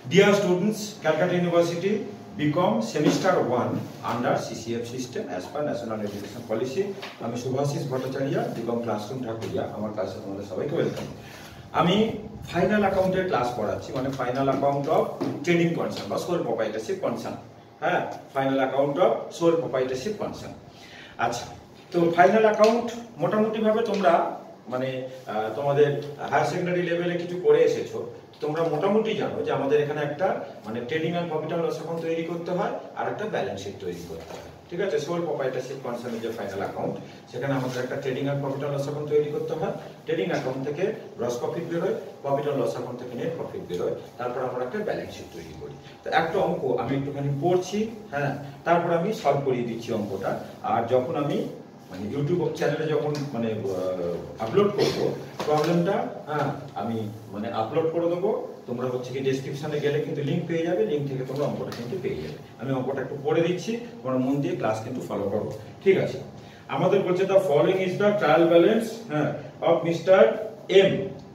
Dear students, Calcutta University BCom semester 1 under CCF system as per National Education Policy. আমি Shubhashis Bhattacharya BCom classroom Thakuria আমার ক্লাসে তোমাদের সবাইকে welcome. আমি ফাইনাল অ্যাকাউন্টের ক্লাস পড়াচ্ছি, মানে final account of trading concern বা সোল প্রোপ্রাইটারশিপ কনসার্ন। হ্যাঁ, final account of sole proprietorship concern. আচ্ছা, তো ফাইনাল অ্যাকাউন্ট মোটামুটি ভাবে তোমরা মানে তোমাদের হায়ার সেকেন্ডারি লেভেলে কিছু করে এসেছো, তোমরা মোটামুটি জানো যে আমাদের এখানে একটা মানে trading and profit and loss account তৈরি করতে হয় আর একটা ব্যালেন্স শিট তৈরি করতে হয়। ঠিক আছে, সোল প্রোপ্রাইটারশিপ কনসার্নের যে ফাইনাল অ্যাকাউন্ট, সেখানে আমাদের একটা trading and profit and loss account তৈরি করতে হয়। ট্রেডিং অ্যাকাউন্ট থেকে গ্রস প্রফিট বেরোয়, প্রফিট এন্ড লস অ্যাকাউন্ট থেকে নেট প্রফিট বেরোয়, তারপর আমরা একটা ব্যালেন্স শিট তৈরি করি। তো একটা অঙ্ক আমি একটুখানি পড়ছি, হ্যাঁ, তারপর আমি সলভ করিয়ে দিচ্ছি অঙ্কটা। আর যখন আমি মানে ইউটিউব চ্যানেলে যখন মানে আপলোড করব প্রবলেমটা, হ্যাঁ, আমি মানে আপলোড করে দেবো। তোমরা হচ্ছে কি ডেসক্রিপশনে গেলে কিন্তু লিংক পেয়ে যাবে, লিংক থেকে তোমরা অঙ্কটা কিন্তু পেয়ে যাবে। আমি অঙ্কটা একটু পড়ে দিচ্ছি, তোমরা মন দিয়ে ক্লাস কিন্তু ফলো করো, ঠিক আছে। আমাদের বলছে the following is the trial balance, হ্যাঁ, of mister M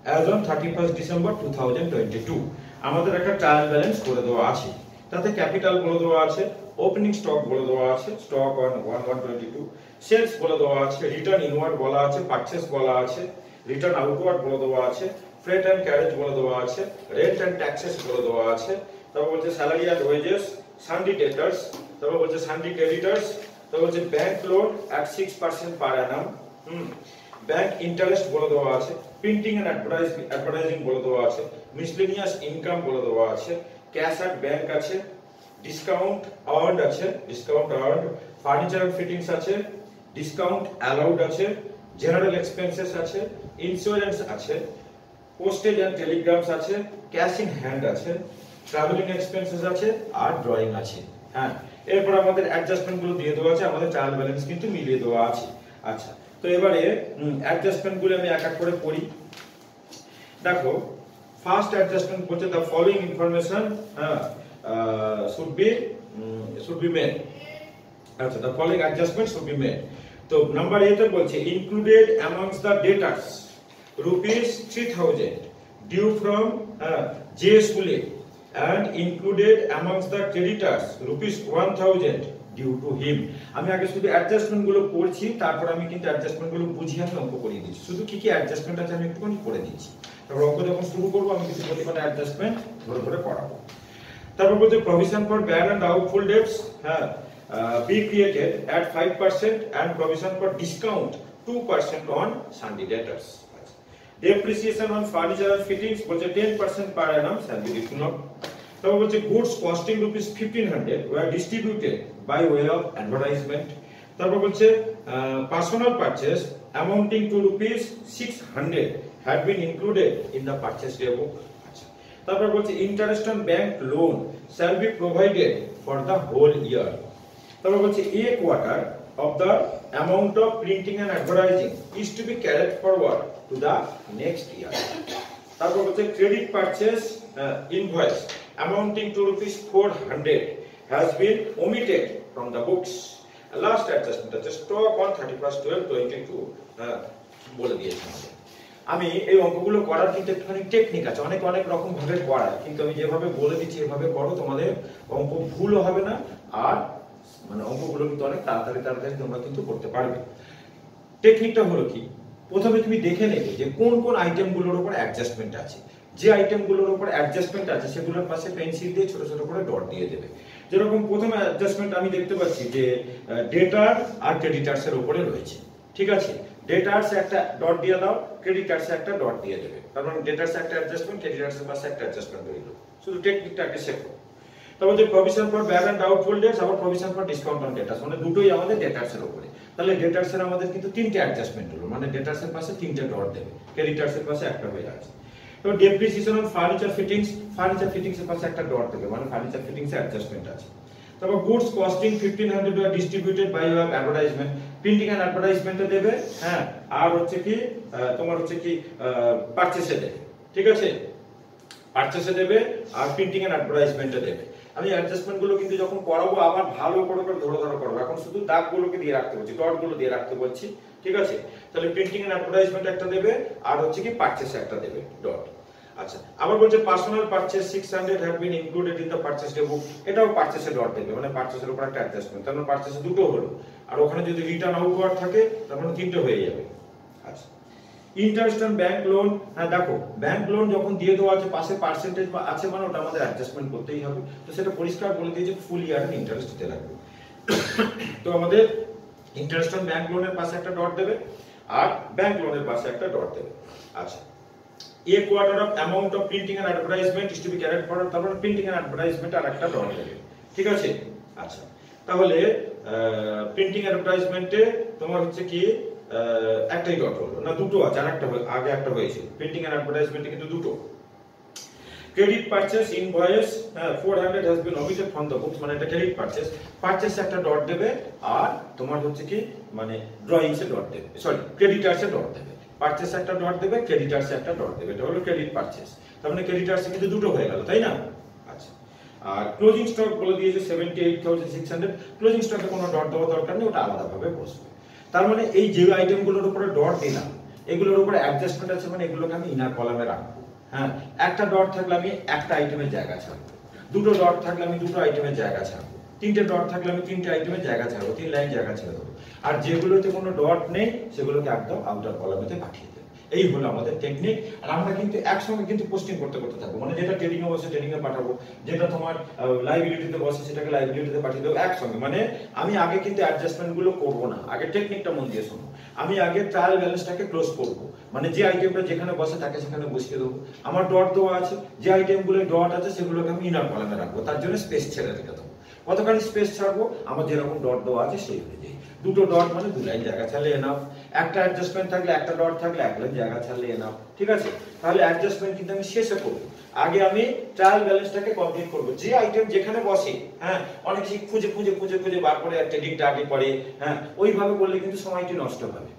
as on 31 December 2022। আমাদের একটা ট্রায়াল ব্যালেন্স করে দেওয়া আছে, তাতে ক্যাপিটাল বলে দেওয়া আছে, ওপেনিং স্টক বলে দেওয়া আছে, স্টক অন 1122, সেলস বলে দেওয়া আছে, রিটার্ন ইনওয়ার্ড বলা আছে, পারচেজ বলা আছে, রিটার্ন আউটওয়ার্ড বলে দেওয়া আছে, ফ্রেট এন্ড ক্যারেজ বলে দেওয়া আছে, রেন্ট এন্ড ট্যাক্সেস বলে দেওয়া আছে, তারপর বলছে স্যালারি এন্ড ওয়েজেস, সানডে ডেটার্স, তারপর বলছে সানডে ক্রেডিটর্স, তারপর বলছে ব্যাংক লোন এট 6% পার অ্যানাম, ব্যাংক ইন্টারেস্ট বলে দেওয়া আছে, প্রিন্টিং এন্ড অ্যাডভার্টাইজিং বলে দেওয়া আছে, মিসলেনিয়াস ইনকাম বলে দেওয়া আছে, ক্যাশ এট ব্যাংক আছে, ডিসকাউন্ট আর্নড আছে, discount earned, furniture and fittings আছে, ডিসকাউন্ট অ্যালাউড আছে, জেনারেল এক্সপেন্সেস আছে, ইন্স্যুরেন্স আছে, পোস্টেজ এন্ড টেলিগ্রামস আছে, ক্যাশ ইন হ্যান্ড আছে, ট্রাভেলিং এক্সপেন্সেস আছে, আর ড্রয়িং আছে। হ্যাঁ, এরপর আমাদের অ্যাডজাস্টমেন্ট গুলো দিয়ে দেওয়া আছে, আমাদের ট্রায়াল ব্যালেন্স কিন্তু মিলিয়ে দেওয়া আছে। আচ্ছা, তো এবারে অ্যাডজাস্টমেন্ট গুলো আমি এক এক করে পড়ি। দেখো, ফার্স্ট অ্যাডজাস্টমেন্ট বলছে the following information should be made. আচ্ছা, the following adjustment should be made. তো নাম্বার এ তে বলছে included amongst the debtors rupees 3000 due from J Sule and included amongst the creditors rupees 1000 due to him. আমি আগে শুধু adjustment গুলো পড়ছি, তারপর আমি কিন্তু অ্যাডজাস্টমেন্ট গুলো বুঝিয়ে আমি অঙ্ক করিয়ে দিচ্ছি। শুধু কি কি অ্যাডজাস্টমেন্ট আছে আমি একটুখানি করে দিচ্ছি, তারপর অঙ্ক যখন শুরু করবো আমি কিছু প্রতিটা অ্যাডজাস্টমেন্ট ধরে ধরে পড়াবো। তারপর বলছে provision for bad and doubtful debts, হ্যাঁ, be created at 5% and provision for discount 2% on Sunday debtors. Depreciation on furniture and fittings বলছে 10% per annum shall be written off. তারপর বলছে goods costing rupees 1500 were distributed by way of advertisement. তারপর বলছে personal purchase amounting to rupees 600 had been included in the purchase demo. তারপর বলছে interest on bank loan shall be provided for the whole year. তারপর বলছে a quarter of the amount of printing and advertising is to be carried forward to the next year. তারপর বলছে credit purchase invoice amounting to rupees 400 has been omitted from the books. Last adjustment আছে stock on 31/12/22 বলে দিয়েছে। আমি এই অঙ্কগুলো করার কিন্তু একটুখানি টেকনিক আছে, অনেক অনেক রকম ভাবে করার, কিন্তু আমি যেভাবে বলে দিচ্ছি এভাবে করো, তোমাদের অঙ্ক ভুলও হবে না, আর মানে অঙ্কগুলো কিন্তু অনেক তাড়াতাড়ি তাড়াতাড়ি তোমরা কিন্তু করতে পারবে। টেকনিকটা হলো কি, প্রথমে তুমি দেখে নেবে যে কোন কোন আইটেমগুলোর উপর অ্যাডজাস্টমেন্ট আছে। যে আইটেমগুলোর উপর অ্যাডজাস্টমেন্ট আছে সেগুলোর পাশে পেন্সিল দিয়ে ছোট ছোট করে ডট দিয়ে দেবে। যেরকম প্রথমে অ্যাডজাস্টমেন্ট আমি দেখতে পাচ্ছি যে ডেটার আর ক্রেডিটার্স এর উপরে রয়েছে, ঠিক আছে। ডেটার্স একটা ডট দিয়ে দাও, ক্রেডিটার্স একটা ডট দিয়ে দেবে, তার মানে ডেটার্স একটা অ্যাডজাস্টমেন্ট, ক্রেডিটার্স এর পাশে একটা অ্যাডজাস্টমেন্ট রইল। শুধু টেকনিকটা আগে শেখো। তারপর যে provision for bad and doubtful debts, আবার provision for discount on debtors, মানে দুটোই আমাদের ডেটার্স এর উপরে। তাহলে ডেটার্স এর আমাদের কিন্তু তিনটে অ্যাডজাস্টমেন্ট হলো, মানে ডেটার্স এর পাশে তিনটে ডট দেবে, ক্রেডিটার্স এর পাশে একটা হয়ে যাচ্ছে। তো depreciation on furniture fittings, furniture fittings এর পাশে একটা ডট দেবে, মানে ফার্নিচার ফিটিংস এর অ্যাডজাস্টমেন্ট আছে। তারপর goods costing 1500 were distributed by way of advertisement, printing and অ্যাডভার্টাইজমেন্টে দেবে, হ্যাঁ, আর হচ্ছে কি তোমার হচ্ছে কি পারচেজে দেবে, ঠিক আছে, পারচেজে দেবে আর প্রিন্টিং এন্ড অ্যাডভার্টাইজমেন্টে দেবে। আমি অ্যাডজাস্টমেন্ট গুলো কিন্তু যখন করাবো আবার ভালো করে ধরে ধরে করবো, এখন শুধু দাগগুলোকে দিয়ে রাখতে বলছি, ডট গুলো দিয়ে রাখতে বলছি, ঠিক আছে। তাহলে প্রিন্টিং এন্ড অ্যাডভার্টাইজমেন্ট একটা দেবে আর হচ্ছে কি পারচেজে একটা দেবে ডট। আচ্ছা, আচ্ছা, আবার বলছে personal purchase 600 have been included in the purchase book, এটাও পারচেজে ডট দেবে, মানে পারচেজের উপর একটা অ্যাডজাস্টমেন্ট, তার মানে পারচেজে দুটো হলো, আর ওখানে যদি রিটার্ন আউটওয়ার্ড থাকে তার মানে তিনটে হয়ে যাবে। আচ্ছা, ইন্টারেস্ট অন ব্যাংক লোন, হ্যাঁ দেখো ব্যাংক লোন যখন দিয়ে দেওয়া আছে পাশে পার্সেন্টেজ আছে মানে ওটা আমাদের অ্যাডজাস্টমেন্ট করতেই হবে, তো সেটা পরিষ্কার বলে দিয়েছে ফুল ইয়ারের ইন্টারেস্ট দিতে লাগবে। তো আমাদের ইন্টারেস্ট অন ব্যাংক লোনের পাশে একটা ডট দেবে আর ব্যাংক লোনের পাশে একটা ডট দেবে। আচ্ছা, a quarter of amount of printing and advertisement is to be carried forward, তারপর প্রিন্টিং এন্ড অ্যাডভার্টাইজমেন্ট আর একটা ডট দেবে, ঠিক আছে। আচ্ছা, তাহলে প্রিন্টিং অ্যাডভার্টাইজমেন্টে তোমার হচ্ছে কি একটাই ডট হলো না, দুটো আছে, আর একটা আগে একটা হয়েছিল, প্রিন্টিং এন্ড অ্যাডভার্টাইজমেন্টে কিন্তু দুটো। Credit purchase invoice 400 has been omitted from the books, মানে এটা ক্রেডিট পারচেজ, পারচেজে একটা ডট দেবে আর তোমার হচ্ছে কি মানে ড্রয়িংসে ডট দেবে, সরি ক্রেডিটার্সে ডট দেবে, পারচেজ একটা ডট দেবে, ক্রেডিটার্সে একটা ডট দেবে, এটা হলো ক্রেডিট পারচেজ, তার মানে ক্রেডিটার্সে কিন্তু দুটো হয়ে গেল, তাই না। আচ্ছা, আর ক্লোজিং স্টক বলে দিয়েছে 78,600, ক্লোজিং স্টকে কোনো ডট দেওয়া দরকার নেই, ওটা আলাদাভাবে বসবে। তার মানে এই যে আইটেমগুলোর উপরে ডট দিলাম এগুলোর উপরে অ্যাডজাস্টমেন্ট আছে, মানে এগুলোকে আমি ইনার কলামে রাখবো। হ্যাঁ, একটা ডট থাকলে আমি একটা আইটেমের জায়গা ছাড়বো, দুটো ডট থাকলে আমি দুটো আইটেমের জায়গা ছাড়বো, তিনটে ডট থাকলে আমি তিনটে আইটেমের জায়গা ছাড়বো, 3 লাইন জায়গা ছেড়ে দেবো, আর যেগুলোতে কোনো ডট নেই সেগুলোকে একদম আউটার কলামেতে পাঠিয়ে দেবো। এই হলো আমাদের টেকনিক, আর আমরা কিন্তু একসঙ্গে কিন্তু পোস্টিং করতে থাকবো, মানে যেটা ট্রেডিং এ বসে ট্রেডিং এ পাঠাবো, যেটা তোমার লাইবিলিটিতে বসে সেটাকে লাইবিলিটিতে পাঠিয়ে দেবো একসঙ্গে। মানে আমি আগে কিন্তু অ্যাডজাস্টমেন্ট গুলো করবো না, আগে টেকনিকটা মন দিয়ে শোনো, আমি আগে ট্রায়াল ব্যালেন্সটাকে ক্লোজ করবো, মানে যে আইটেমটা যেখানে বসে তাকে সেখানে বসিয়ে দেবো, আমার ডট দেওয়া আছে, যে আইটেমগুলো ডট আছে সেগুলোকে আমি ইনার কলামে রাখবো, তার জন্য স্পেস ছেড়ে রেখে দেবো। কতখানি স্পেস ছাড়বো, আমার যেরকম ডট দেওয়া আছে সেই অনুযায়ী, দুটো ডট মানে 2 লাইন জায়গা ছাড়লে এনাফ, একটা অ্যাডজাস্টমেন্ট থাকলে একটা ডট থাকলে 1 লাইন জায়গা ছাড়লে এনাফ, ঠিক আছে। তাহলে অ্যাডজাস্টমেন্ট কিন্তু আমি শেষে করব, আগে আমি ট্রায়াল ব্যালেন্সটাকে কমপ্লিট করব, যে আইটেম যেখানে বসে, হ্যাঁ অনেক কিছু খুঁজে খুঁজে খুঁজে খুঁজে বার করে ট্রেডিংটা আগে করে, হ্যাঁ ওইভাবে করলে কিন্তু সময়টি নষ্ট হবে।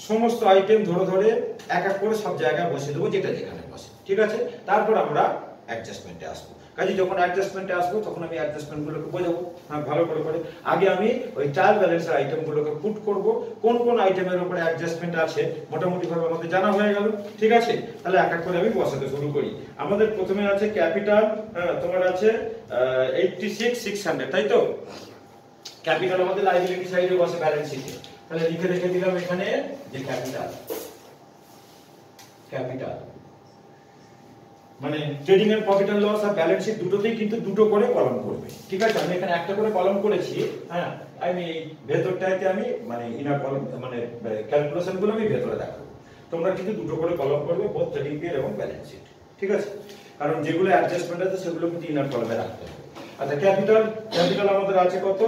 সমস্ত আইটেম ধরে ধরে এক এক করে সব জায়গায় বসে দেবো যেটা যেখানে বসে, ঠিক আছে। তারপর আমরা অ্যাডজাস্টমেন্টে আসবো, কাজে যখন অ্যাডজাস্টমেন্টে আসবো তখন আমি অ্যাডজাস্টমেন্ট গুলোকে বোঝাবো, হ্যাঁ ভালো করে করে আগে আমি ওই ট্রায়াল ব্যালেন্সের আইটেম গুলোকে পুট করব, কোন কোন আইটেমের উপরে অ্যাডজাস্টমেন্ট আছে মোটামুটি ভাবে আমাদের জানা হয়ে গেল, ঠিক আছে। তাহলে এক এক করে আমি বসাতে শুরু করি। আমাদের প্রথমে আছে ক্যাপিটাল, তোমার আছে 86,600, তাই তো। ক্যাপিটাল আমাদের লাইবিলিটি সাইডে বসে ব্যালেন্স শিটে, তাহলে লিখে রেখে দিলাম এখানে যে ক্যাপিটাল, ক্যাপিটাল মানে trading and profit and loss আর ব্যালেন্স শিট দুটোতেই কিন্তু দুটো করে কলাম করবে, ঠিক আছে। আমি এখানে একটা করে কলাম করেছি, হ্যাঁ আমি ভেতরটাতে আমি মানে ইনার কলাম মানে ক্যালকুলেশন গুলো আমি ভেতরে দেখাবো, তোমরা কিন্তু দুটো করে কলাম করবে বোথ ট্রেডিং পিএল এবং ব্যালেন্স শিট, ঠিক আছে। কারণ যেগুলো অ্যাডজাস্টমেন্ট আছে সেগুলো কিন্তু ইনার কলামে রাখতে হবে। আচ্ছা, ক্যাপিটাল আমাদের আছে কত,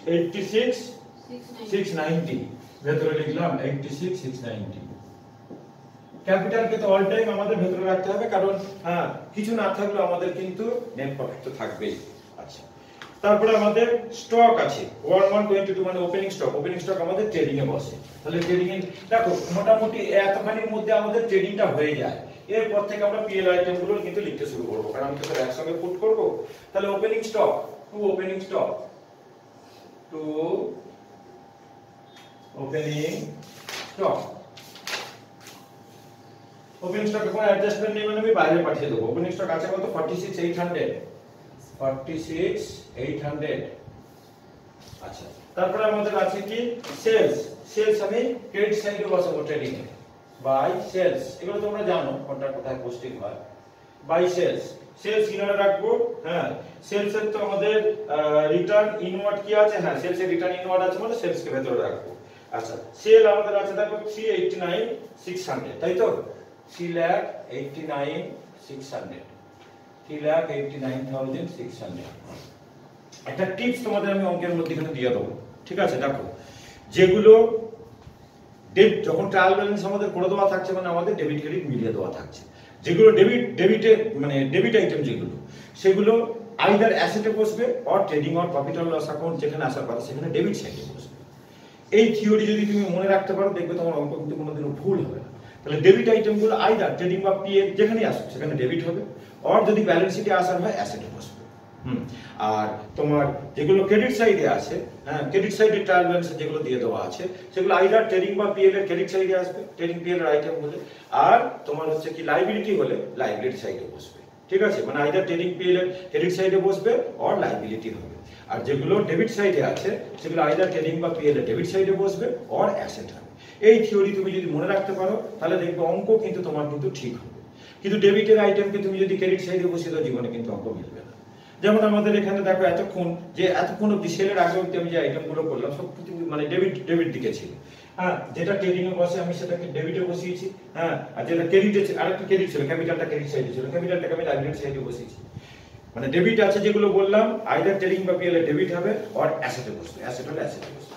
86,690, ভেতরে লিখলাম 86,690। ক্যাপিটালকে তো অল টাইম আমাদের ভেতরে রাখতে হবে, কারণ হ্যাঁ কিছু না থাকলেও আমাদের কিন্তু নেট প্রফিট তো থাকবেই। আচ্ছা, তারপরে আমাদের স্টক আছে 1122, মানে ওপেনিং স্টক আমাদের ট্রেডিং এ বসে, তাহলে ট্রেডিং এ দেখো মোটামুটি এতখানির মধ্যে আমাদের ট্রেডিংটা হয়ে যায়। এরপর থেকে আমরা পিএল আইটেম গুলো কিন্তু লিখতে শুরু করব, কারণ আমি তো সব একসঙ্গে পুট করব। তাহলে opening stock to opening stock opening স্টকে কোনো অ্যাডজাস্টমেন্ট নেই, মানে আমি বাইরে পাঠিয়ে দেবো। ওপেনিং স্টক আছে কত 46,800। আচ্ছা, তারপরে আমাদের আছে কি সেলস আমি ক্রেডিট সাইডে বসাবো ট্রেডিং এ, বাই সেলস, এগুলো তোমরা জানো কোনটা কোথায় পোস্টিং হয়। বাই সেলস ইনারে রাখবো, হ্যাঁ সেলস এর তো আমাদের রিটার্ন ইনওয়ার্ড কি আছে, হ্যাঁ সেলস এর রিটার্ন ইনওয়ার্ড আছে মানে সেলস কে ভেতরে রাখবো। আচ্ছা, সেল আমাদের আছে দেখো 389,600, তাই তো 389,600। একটা টিপস তোমাদের আমি অঙ্কের মধ্যে এখানে দিয়ে দেবো, ঠিক আছে। দেখো যেগুলো যখন ট্রায়াল ব্যালেন্স আমাদের করে দেওয়া থাকছে মানে আমাদের ডেবিট ক্রেডিট মিলিয়ে দেওয়া থাকছে, যেগুলো ডেবিটে মানে ডেবিট আইটেম যেগুলো সেগুলো আইদার অ্যাসেটে বসবে or trading or profit or loss account যেখানে আসার কথা সেখানে ডেবিট সাইডে বসবে। এই থিওরি যদি তুমি মনে রাখতে পারো দেখবে তোমার অঙ্ক কিন্তু কোনোদিনও ভুল হবে না। তাহলে ডেবিট আইটেমগুলো আইদার ট্রেডিং বা পিএ যেখানেই আসুক সেখানে ডেবিট হবে, অর যদি ব্যালেন্স শিটে আসার হয় অ্যাসেটে বসবে, আর তোমার যেগুলো ক্রেডিট সাইডে আছে, হ্যাঁ, ক্রেডিট সাইডে ট্রায়াল ব্যালেন্স যেগুলো দিয়ে দেওয়া আছে সেগুলো আইদার ট্রেডিং বা পিএল এর ক্রেডিট সাইডে আসবে, ট্রেডিং পিএল এর আইটেম হলে, আর তোমার হচ্ছে কি লাইবিলিটি হলে লাইবিলিটি সাইডে বসবে। ঠিক আছে, মানে আইদার ট্রেডিং পিএল এর ক্রেডিট সাইডে বসবে অর লাইবিলিটি হবে। আর যেগুলো ডেবিট সাইডে আছে সেগুলো আইদার ট্রেডিং বা পিএল এর ডেবিট সাইডে বসবে অর অ্যাসেট হবে। এই থিওরি তুমি যদি মনে রাখতে পারো তাহলে দেখবে অঙ্ক কিন্তু তোমার কিন্তু ঠিক হবে। কিন্তু ডেবিটের আইটেমকে তুমি যদি ক্রেডিট সাইডে বসিয়ে দাও জীবনে কিন্তু অঙ্ক মিলবে না। যেমন আমাদের এখানে দেখো এতক্ষণ অব্দি সেলের আগে অব্দি আমি যে আইটেমগুলো করলাম সব মানে ডেবিট দিকে ছিল। হ্যাঁ, যেটা ট্রেডিং এ বসে আমি সেটাকে ডেবিটে বসিয়েছি। হ্যাঁ, আর যেটা ক্রেডিটে ছিল আরেকটা ক্রেডিট ছিল, ক্যাপিটালটা ক্রেডিট সাইডে ছিল, ক্যাপিটালটাকে আমি লাইবিলিটি সাইডে বসিয়েছি। মানে ডেবিট আছে যেগুলো বললাম আইদার ট্রেডিং বা পিএল এ ডেবিট হবে অর অ্যাসেটে বসবে, অ্যাসেট হলে অ্যাসেটে বসবে।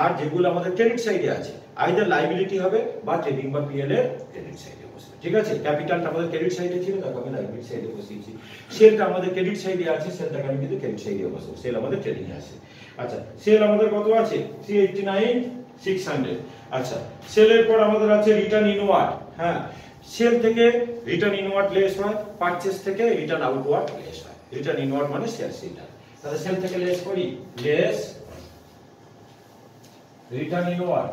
আর যেগুলো আমাদের ক্রেডিট সাইডে আছে আইদার লাইবিলিটি হবে বা ট্রেডিং বা পিএল এর ক্রেডিট সাইডে বসবে। ঠিক আছে, ক্যাপিটালটা আমাদের ক্রেডিট সাইডে ছিল, তারপর আমি লাইবিলিটি সাইডে বসিয়েছি। সেলটা আমাদের ক্রেডিট সাইডে আছে, সেলটাকে আমি কিন্তু ক্রেডিট সাইডে বসাবো। সেল আমাদের ট্রেডিং এ আছে। আচ্ছা, সেল আমাদের কত আছে? 389,600। আচ্ছা, সেলের পর আমাদের আছে রিটার্ন ইনওয়ার্ড। হ্যাঁ, সেল থেকে রিটার্ন ইনওয়ার্ড লেস হয়, পারচেজ থেকে রিটার্ন আউটওয়ার্ড লেস হয়। রিটার্ন ইনওয়ার্ড মানে সেলস রিটার্ন। তাহলে সেল থেকে লেস করি, লেস রিটার্ন ইনওয়ার্ড,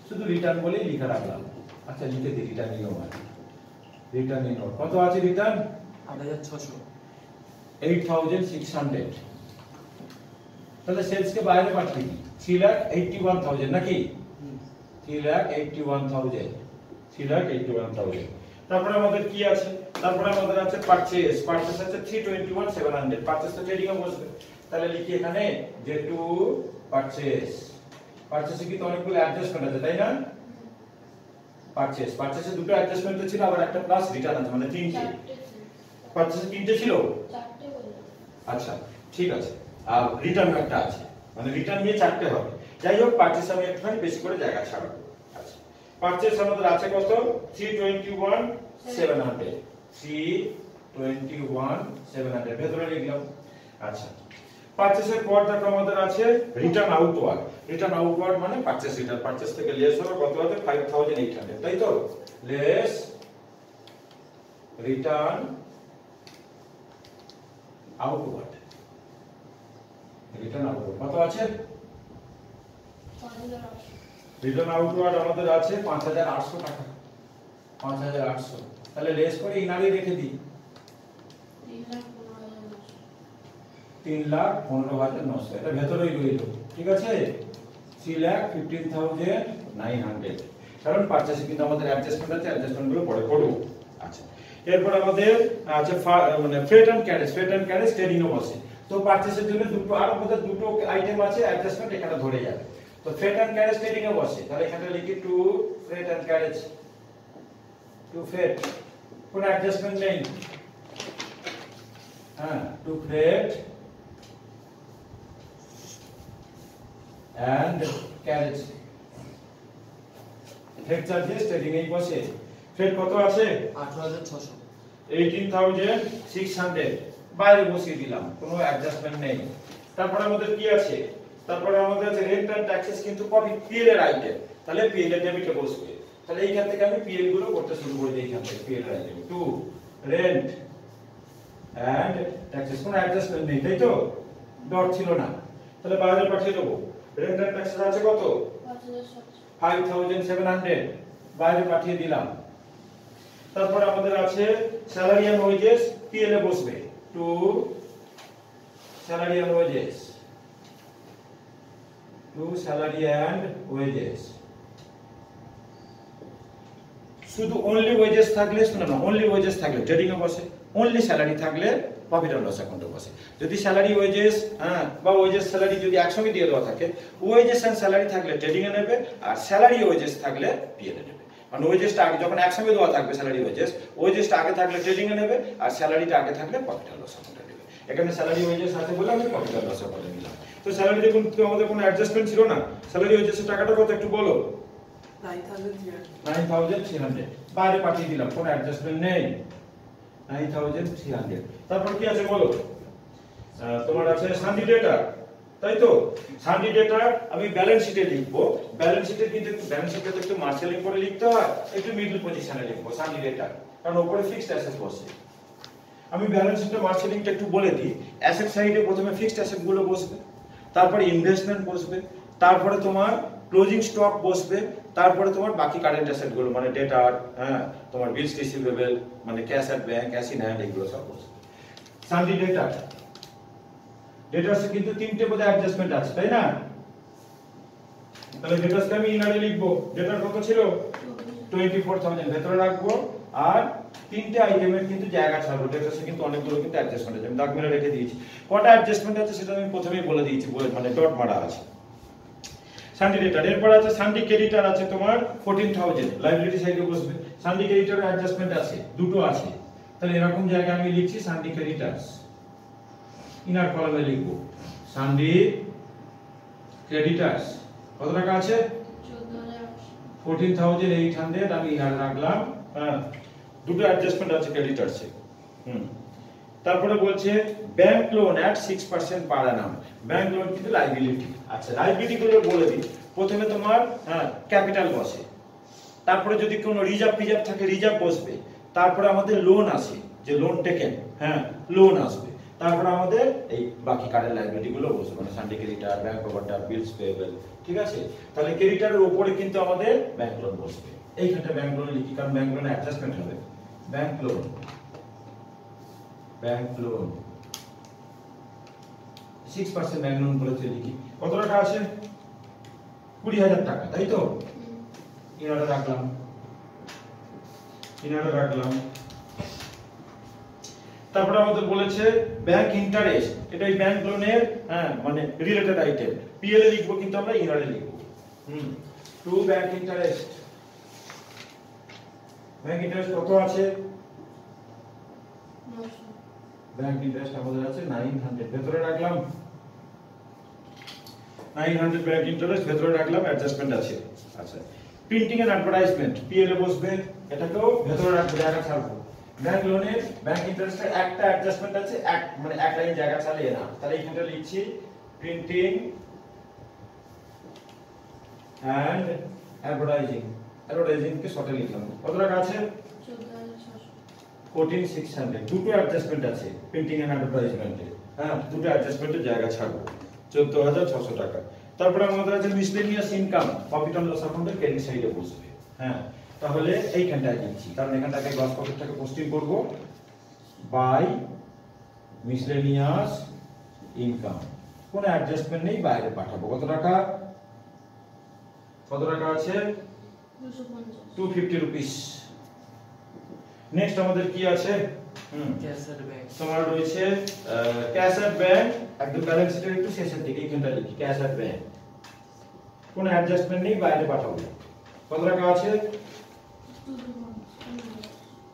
শুধু রিটার্ন বলেই লিখে রাখলাম। আচ্ছা, লিখে দিই রিটার্ন ইনওয়ার্ড। রিটার্ন ইনওয়ার্ড কত আছে? রিটার্ন 8,600। তাহলে সেলস কে বাইরে পাঠিয়ে দিই 3,81,000 নাকি? 3,81,000। 3,81,000। তারপরে আমাদের কি আছে? তারপরে আমাদের আছে পারচেজ। পারচেজ আছে 321,700। পারচেজ তো ট্রেডিং এ বসবে, তাহলে লিখি এখানে যে টু পারচেজ। পারচেজে কি তো অনেকগুলো অ্যাডজাস্টমেন্ট আছে তাই না? পারচেজে দুটো অ্যাডজাস্টমেন্ট ছিল, আবার একটা প্লাস রিটার্ন আছে, মানে তিনটে। পারচেজে তিনটে ছিল? চারটে বললাম। আচ্ছা, ঠিক আছে। আর রিটার্ন একটা আছে, মানে রিটার্ন নিয়ে চারটে হবে। যাই হোক, পারচেজ আমি একটুখানি বেশি করে জায়গা ছাড়াবো। আচ্ছা, পারচেজ আমাদের আছে কত? 321,700। 321,700 ভেতরে লিখলাম। আচ্ছা, পারচেজের পর দেখো আমাদের আছে রিটার্ন আউটওয়ার্ড। রিটার্ন আউটওয়ার্ড মানে পারচেজ রিটার্ন। পারচেজ থেকে লেস হবে কত হবে? 5,800, তাই তো? Less return outward. Return outward কত আছে? রিটার্ন আউটওয়ার্ড আমাদের আছে 5,800 টাকা। 5,800। তাহলে লেস করে ইনারে রেখে দিই 3,15,900। এটা ভেতরেই রইল। ঠিক আছে, 3,15,900। কারণ পারচেজে কিন্তু আমাদের অ্যাডজাস্টমেন্ট আছে, অ্যাডজাস্টমেন্ট গুলো পরে করব। আচ্ছা, এরপর আমাদের আছে মানে freight and carriage. Freight and carriage trading এ বসে। তো পারচেজের জন্য দুটো আর আমাদের দুটো আইটেম আছে, অ্যাডজাস্টমেন্ট এখানে ধরে যাবে। তো ফ্রেট এন্ড ক্যারেজ ট্রেডিং এ বসে, তাহলে এখানে লিখি to freight and carriage. To freight কোন অ্যাডজাস্টমেন্ট নেই। হ্যাঁ, to freight and carriage। Freight charges trading এই বসে। ফ্রেট কত আছে? 8,600। 18,600 বাইরে বসিয়ে দিলাম, কোনো অ্যাডজাস্টমেন্ট নেই। তারপরে আমাদের কি আছে? তারপরে আমাদের আছে রেন্ট এন্ড ট্যাক্সেস, কিন্তু কপি পিএল এর আইটেম, তাহলে পিএল এর ডেবিটে বসবে। তাহলে এইখান থেকে আমি পিএল গুলো করতে শুরু করে দিই। এইখান থেকে পিএল এর item to rent and taxes, কোনো অ্যাডজাস্টমেন্ট নেই, তাই তো? ডট ছিল না, তাহলে বাইরে পাঠিয়ে দেবো। রেন্ট এন্ড ট্যাক্সেস আছে কত? 5,700 বাইরে পাঠিয়ে দিলাম। তারপর আমাদের আছে স্যালারি এন্ড ওয়েজেস, পিএল এ বসবে। To salary and wages. To salary and wages. শুধু অনলি ওয়েজেস থাকলে, শুনো না, অনলি ওয়েজেস থাকলে ট্রেডিং এ বসে, অনলি স্যালারি থাকলে প্রফিট এন্ড লস অ্যাকাউন্টে বসে। যদি স্যালারি ওয়েজেস বা ওয়েজেস স্যালারি যদি একসঙ্গে দিয়ে দেওয়া থাকে, ওয়েজেস এন্ড স্যালারি থাকলে ট্রেডিং এ নেবে, আর স্যালারি ওয়েজেস থাকলে পিএল এ নেবে। মানে ওয়েজেসটা আগে যখন একসঙ্গে দেওয়া থাকবে স্যালারি ওয়েজেসটা আগে থাকলে ট্রেডিং এ নেবে, আর স্যালারিটা আগে থাকলে প্রফিট এন্ড লস অ্যাকাউন্টে নেবে। এখানে স্যালারি ওয়েজেস আছে বলে আমি প্রফিট এন্ড লস অ্যাকাউন্টে নিলাম। তো স্যালারি দেখুন, তো আমাদের কোনো অ্যাডজাস্টমেন্ট ছিল না। স্যালারি ওয়েজেসের টাকাটা কত একটু বলো? 9,300 বাইরে পাঠিয়ে দিলাম, কোনো অ্যাডজাস্টমেন্ট নেই। 9,300। তারপর কি আছে বলো? তোমার আছে সানডি ডেটা, তাই তো? সানডি ডেটা আমি ব্যালেন্স শিটে লিখবো। ব্যালেন্স শিটে কিন্তু ব্যালেন্স শিটে তো একটু মার্জিনাল করে লিখতে হয়, একটু মিডল পজিশনে লিখবো সানডি ডেটা, কারণ উপরে ফিক্সড অ্যাসেট বসে। আমি ব্যালেন্স শিটে মার্কেটিংটা একটু বলে দিই। অ্যাসেট সাইডে প্রথমে ফিক্সড অ্যাসেট গুলো বসবে, তারপরে ইনভেস্টমেন্ট বসবে, তারপরে তোমার ক্লোজিং স্টক বসবে, তারপরে তোমার বাকি কারেন্ট অ্যাসেট গুলো মানে ডেটার, হ্যাঁ তোমার বিলস রিসিভেবল মানে cash at bank, cash in hand, এগুলো সব বসবে। সানডি ডেটার, ডেটারসে কিন্তু তিনটে বোধ অ্যাডজাস্টমেন্ট আছে, তাই না? তাহলে ডেটারসকে আমি ইনারে লিখবো। ডেটার কত ছিল? 24,000 ভেতরে রাখবো, আর তিনটে আইটেমের কিন্তু জায়গা ছাড়বো। ডেটারসে কিন্তু অনেকগুলো কিন্তু অ্যাডজাস্টমেন্ট আছে, আমি দাগ মেরে রেখে দিয়েছি। কটা অ্যাডজাস্টমেন্ট আছে সেটা আমি প্রথমেই বলে দিয়েছি, মানে ডট মারা আছে। সানডি ডেটার, এরপর আছে সানডি ক্রেডিটার আছে তোমার 14,000, লাইবিলিটি সাইডে বসবে। সানডি ক্রেডিটার অ্যাডজাস্টমেন্ট আছে, দুটো আছে, তাহলে এরকম জায়গায় আমি লিখছি সানডি ক্রেডিটার্স, ইনার কলামে লিখবো সানডি ক্রেডিটার্স। কত টাকা আছে? 14,800, আমি ইনার রাখলাম। হ্যাঁ, দুটো অ্যাডজাস্টমেন্ট আছে ক্রেডিটার্সে। তারপরে বলছে ব্যাংক লোন এট 6% পার অ্যানাম। ব্যাংক লোন কিন্তু লাইবিলিটি। আচ্ছা, লাইবিলিটি গুলো বলে দিই। প্রথমে তোমার ক্যাপিটাল বসে, তারপরে যদি কোনো রিজার্ভ থাকে রিজার্ভ বসবে, তারপরে আমাদের লোন আসে, যে লোন টেকেন, হ্যাঁ লোন আসবে, তারপরে আমাদের এই বাকি কারেন্ট লাইবিলিটি গুলো বসবে, মানে সানডে ক্রেডিটার, ব্যাংক ওভারড্রাফট, বিলস পেয়েবল। ঠিক আছে, তাহলে ক্রেডিটারের উপরে কিন্তু আমাদের ব্যাংক লোন বসবে। এইখানটা ব্যাংক লোন লিখি, কারণ ব্যাংক লোনে অ্যাডজাস্টমেন্ট হবে। Bank loan, bank loan 6% bank loan বলেছে লিখি। কত টাকা আছে? 20,000 টাকা, তাই তো? ইনারে রাখলাম, ইনারে রাখলাম। তারপরে আমাদের বলেছে ব্যাংক ইন্টারেস্ট, এটা এই ব্যাংক লোনের মানে রিলেটেড আইটেম। পিএল এ লিখবো কিন্তু আমরা ইনারে লিখবো। To bank interest. Bank interest কত আছে? ব্যাংক ইন্টারেস্ট আমাদের আছে 900, ভেতরে রাখলাম 900 ব্যাংক ইন্টারেস্ট, ভেতরে রাখলাম, অ্যাডজাস্টমেন্ট আছে। আচ্ছা, প্রিন্টিং এন্ড অ্যাডভার্টাইজমেন্ট পিএল এ বসবে, এটাকেও ভেতরে রাখবো, জায়গা ছাড়বো। ব্যাংক লোনে ব্যাংক ইন্টারেস্টের একটা অ্যাডজাস্টমেন্ট আছে, মানে এক লাইন জায়গা ছাড়িয়ে না, তাহলে এখানটা লিখছি প্রিন্টিং এন্ড অ্যাডভার্টাইজিং। অ্যাডভার্টাইজিং কে শর্টে লিখলাম। কত টাকা আছে? 14,600। দুটো অ্যাডজাস্টমেন্ট আছে প্রিন্টিং এন্ড অ্যাডভার্টাইজমেন্টে, হ্যাঁ দুটো অ্যাডজাস্টমেন্টের জায়গা ছাড়বো, 14,600 টাকা। তারপরে আমাদের আছে miscellaneous income, profit and loss অ্যাকাউন্টের ক্রেডিট সাইডে বসবে। হ্যাঁ, তাহলে এইখানটায় দিচ্ছি, কারণ এখানটাকে গ্রস প্রফিটটাকে পোস্টিং করব বাই মিসলেনিয়াস ইনকাম। কোনো অ্যাডজাস্টমেন্ট নেই, বাইরে পাঠাবো। কত টাকা? কত টাকা আছে? 250 রুপিস। নেক্সট আমাদের কি আছে? Cash at bank. তোমার রয়েছে ক্যাশ এট ব্যাংক, একদম ব্যালেন্স শিটের একটু শেষের দিকে এইখানটা লিখি ক্যাশ এট ব্যাংক। কোনো অ্যাডজাস্টমেন্ট নেই, বাইরে পাঠাবো। কত টাকা আছে?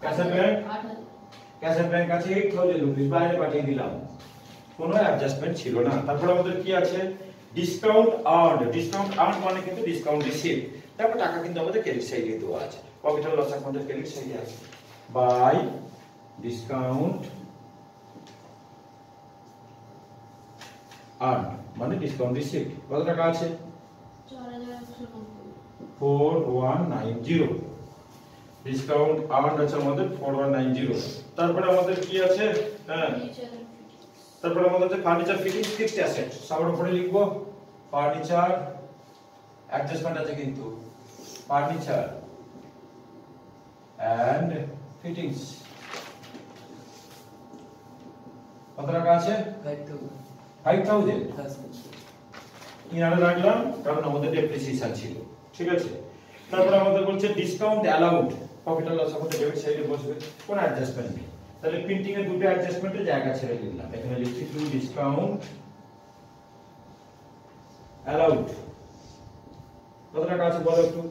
Cash at bank, cash at bank আছে 8,000 রুপিস, বাইরে পাঠিয়ে দিলাম, কোনো অ্যাডজাস্টমেন্ট ছিল না। তারপর আমাদের কি আছে? Discount earned. ডিসকাউন্ট আর্নড মানে কিন্তু ডিসকাউন্ট রিসিভ, তারপর টাকা কিন্তু আমাদের ক্রেডিট সাইডে দেওয়া আছে, প্রফিট অ্যান্ড লস অ্যাকাউন্টের ক্রেডিট সাইডে আছে। বাই ডিসকাউন্ট আর্নড মানে ডিসকাউন্ট রিসিভ। কত টাকা আছে? 4190। ডিসকাউন্ট আর্নড আছে আমাদের 4190। তারপরে আমাদের কি আছে? তারপরে আমাদের আছে ফার্নিচার ফিটিং ফিক্সড অ্যাসেট, সবার উপরে লিখবো ফার্নিচার, অ্যাডজাস্টমেন্ট আছে কিন্তু ফার্নিচার এন্ড ফিটিংস। কত টাকা আছে? 5,000। ইনারে রাখলাম, কারণ আমাদের ডেপ্রিসিয়েশন ছিল। ঠিক আছে, তারপরে আমাদের বলছে discount allowed, profit and loss অ্যাকাউন্টে ডেবিট সাইডে বসবে, কোনো অ্যাডজাস্টমেন্ট নেই। তাহলে প্রিন্টিং এর দুটো অ্যাডজাস্টমেন্টের জায়গা ছেড়ে দিলাম, এখানে লিখছি টু ডিসকাউন্ট অ্যালাউড। কত টাকা আছে বলো একটু?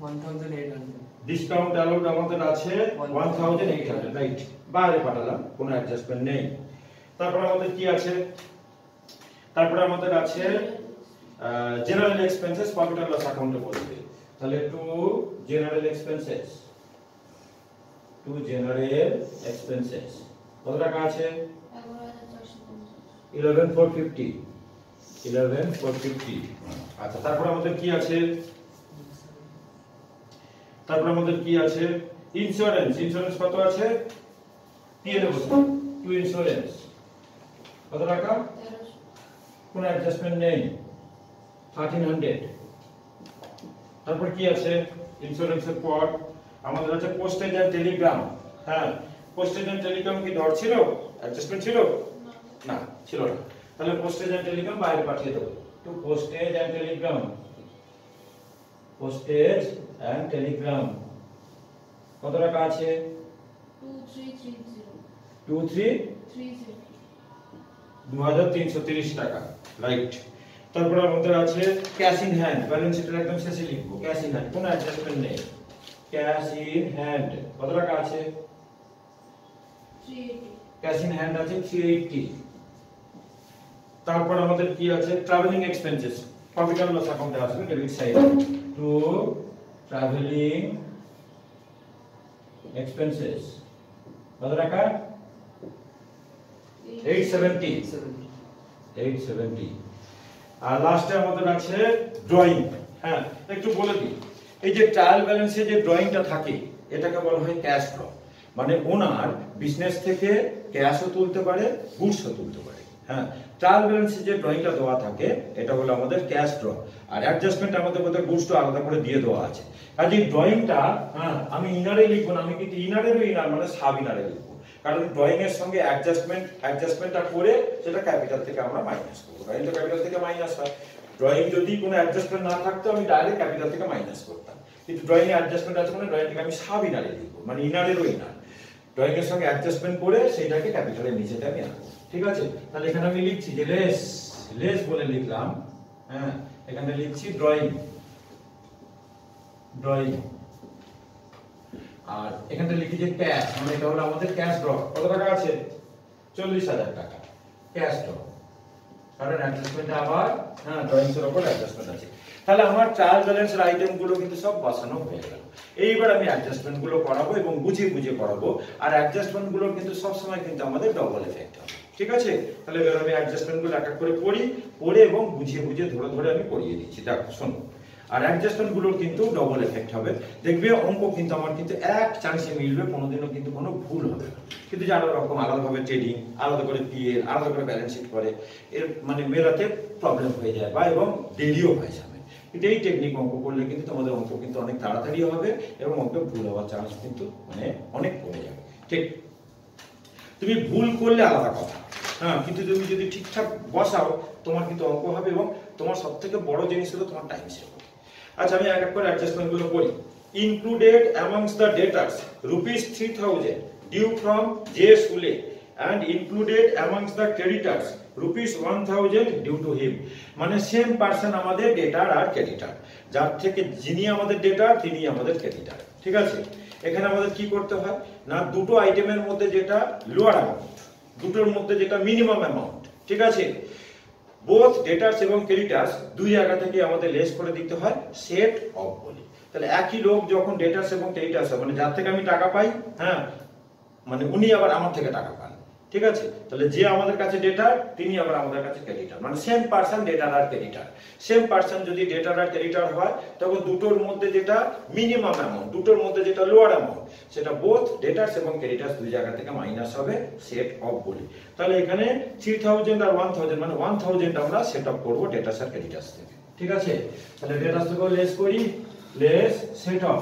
1,800। ডিসকাউন্ট অ্যালাউড আমাদের আছে 1,800, রাইট, বাইরে পাঠালাম, কোনো অ্যাডজাস্টমেন্ট নেই। তারপর আমাদের কি আছে? তারপরে আমাদের আছে general expenses, profit and loss অ্যাকাউন্টে বসবে, তাহলে to general expenses, to general expenses. কত টাকা আছে? 11,450। 11,450। আচ্ছা, তারপর আমাদের কি আছে? তারপর আমাদের কি আছে? ইন্স্যুরেন্স। ইন্স্যুরেন্স কত আছে? পিএল বসে টু ইন্স্যুরেন্স কত টাকা কোনো অ্যাডজাস্টমেন্ট নেই 1300। তারপর কি আছে ইন্স্যুরেন্সের পর আমাদের আছে পোস্টেজ এন্ড টেলিগ্রাম। হ্যাঁ পোস্টেজ এন্ড টেলিগ্রাম কি ধর ছিল অ্যাডজাস্টমেন্ট ছিল না ছিল না, তাহলে পোস্টেজ এন্ড টেলিগ্রাম বাইরে পাঠিয়ে দেবো to postage and telegram. Postage and telegram কত টাকা আছে 2330 টাকা রাইট। তারপর আমাদের আছে ক্যাশ ইন হ্যান্ড, ব্যালেন্স শিটের একদম শেষে লিখবো ক্যাশ ইন হ্যান্ড, কোনো অ্যাডজাস্টমেন্ট নেই। ক্যাশ ইন হ্যান্ড কত টাকা আছে 380 ক্যাশ ইন হ্যান্ড আছে 380। তারপর আমাদের কি আছে travelling expenses, profit and loss অ্যাকাউন্টে আসবে debit side to travelling expenses কত টাকা 870। আর লাস্টে আমাদের আছে ড্রয়িং। হ্যাঁ একটু বলে দিই, এই যে ট্রায়াল ব্যালেন্সে যে ড্রয়িংটা থাকে এটাকে বলা হয় ক্যাশ ড্র। মানে ওনার বিজনেস থেকে ক্যাশও তুলতে পারে গুডসও তুলতে পারে। হ্যাঁ ট্রায়াল ব্যালেন্সে যে ড্রয়িংটা দেওয়া থাকে এটা হলো আমাদের ক্যাশ ড্র, আর অ্যাডজাস্টমেন্ট আমাদের মধ্যে গুডসটা আলাদা করে দিয়ে দেওয়া আছে। আর এই ড্রয়িংটা হ্যাঁ আমি ইনারে লিখবো না, আমি কিন্তু ইনারেরও ইনার মানে সাব ইনারে লিখবো, কারণ ড্রয়িং এর সঙ্গে অ্যাডজাস্টমেন্টটা করে সেটা ক্যাপিটাল থেকে আমরা মাইনাস করব। ড্রয়িং তো ক্যাপিটাল থেকে মাইনাস হয়, ড্রয়িং যদি কোনো অ্যাডজাস্টমেন্ট না থাকতো আমি ডাইরেক্ট ক্যাপিটাল থেকে মাইনাস করতাম, কিন্তু ড্রয়িং এ অ্যাডজাস্টমেন্ট আছে মানে ড্রয়িং থেকে আমি সাব ইনারে লিখবো, মানে ইনারেরও ইনার ড্রয়িং এর সঙ্গে অ্যাডজাস্টমেন্ট করে সেটাকে ক্যাপিটালের নিচেতে আমি আনবো। ঠিক আছে, তাহলে এখানে আমি লিখছি যে লেস বলে লিখলাম। হ্যাঁ এখানে লিখছি ড্রয়িং, আর এখানে লিখি যে ক্যাশ, মানে এটা হলো আমাদের ক্যাশ ড্র। কত টাকা আছে 40,000 টাকা ক্যাশ ড্র, কারণ অ্যাডজাস্টমেন্ট আবার হ্যাঁ ড্রয়িংস এর উপর অ্যাডজাস্টমেন্ট আছে। তাহলে আমার ট্রায়াল ব্যালেন্সের আইটেম গুলো কিন্তু সব বসানো হয়ে গেল। এইবার আমি অ্যাডজাস্টমেন্ট গুলো করাবো এবং বুঝিয়ে করাবো, আর অ্যাডজাস্টমেন্ট গুলো কিন্তু সব সময় কিন্তু আমাদের ডবল এফেক্ট হবে। ঠিক আছে, তাহলে এবার আমি অ্যাডজাস্টমেন্ট গুলো এক এক করে পড়ে এবং বুঝিয়ে ধরে আমি করিয়ে দিচ্ছি। দেখো শোনো, আর অ্যাডজাস্টমেন্ট গুলোর কিন্তু ডবল এফেক্ট হবে। দেখবে অঙ্ক কিন্তু আমার কিন্তু এক চান্সে মিলবে, কোনোদিনও কিন্তু কোনো ভুল হবে না। কিন্তু যারা রকম আলাদাভাবে ট্রেডিং, আলাদা করে পিএল, আলাদা করে ব্যালেন্স শিট করে, এর মানে মেলাতে প্রবলেম হয়ে যায় বা এবং দেরিও হয়ে যাবে। কিন্তু এই টেকনিক অঙ্ক করলে কিন্তু তোমাদের অঙ্ক কিন্তু অনেক তাড়াতাড়ি হবে এবং অঙ্কে ভুল হওয়ার চান্স কিন্তু মানে অনেক কমে যাবে। ঠিক, তুমি ভুল করলে আলাদা কথা, হ্যাঁ, কিন্তু তুমি যদি ঠিকঠাক বসাও তোমার কিন্তু অঙ্ক হবে এবং তোমার সবথেকে বড় জিনিস হলো তোমার টাইম সেভ। আচ্ছা আমি এক এক করে অ্যাডজাস্টমেন্ট গুলো করি। Included amongst the debtors ₹3,000 due from J সুলে and included amongst the creditors ₹1,000 due to him। মানে সেম পারসন আমাদের ডেটার আর ক্রেডিটার, যার থেকে যিনি আমাদের ডেটার তিনি আমাদের ক্রেডিটার। ঠিক আছে, এখানে আমাদের কি করতে হয় না, দুটো আইটেমের মধ্যে যেটা লোয়ার অ্যামাউন্ট, দুটোর মধ্যে যেটা মিনিমাম অ্যামাউন্ট, ঠিক আছে, বোথ ডেটার্স এবং ক্রেডিটার্স দুই জায়গা থেকে আমাদের লেস করে দিতে হয় সেট অফ বলে। তাহলে একই লোক যখন ডেটার্স এবং ক্রেডিটার্স মানে যার থেকে আমি টাকা পাই, হ্যাঁ, মানে উনি আবার আমার থেকে টাকা পান। ঠিক আছে, তাহলে যে আমাদের কাছে ডেটার তিনি আবার আমাদের কাছে ক্রেডিটার, মানে সেম পারসন ডেটার আর ক্রেডিটার। সেম পারসন যদি ডেটার আর ক্রেডিটার হয় তখন দুটোর মধ্যে যেটা মিনিমাম অ্যামাউন্ট, দুটোর মধ্যে যেটা লোয়ার অ্যামাউন্ট, সেটা বোথ ডেটার্স এবং ক্রেডিটার্স দুই জায়গা থেকে মাইনাস হবে সেট অফ বলি। তাহলে এখানে 3,000 আর 1,000 মানে 1,000 আমরা সেট অফ করব ডেটার্স আর ক্রেডিটার্স থেকে। ঠিক আছে, তাহলে ডেটার্স থেকে লেস করি, less set off,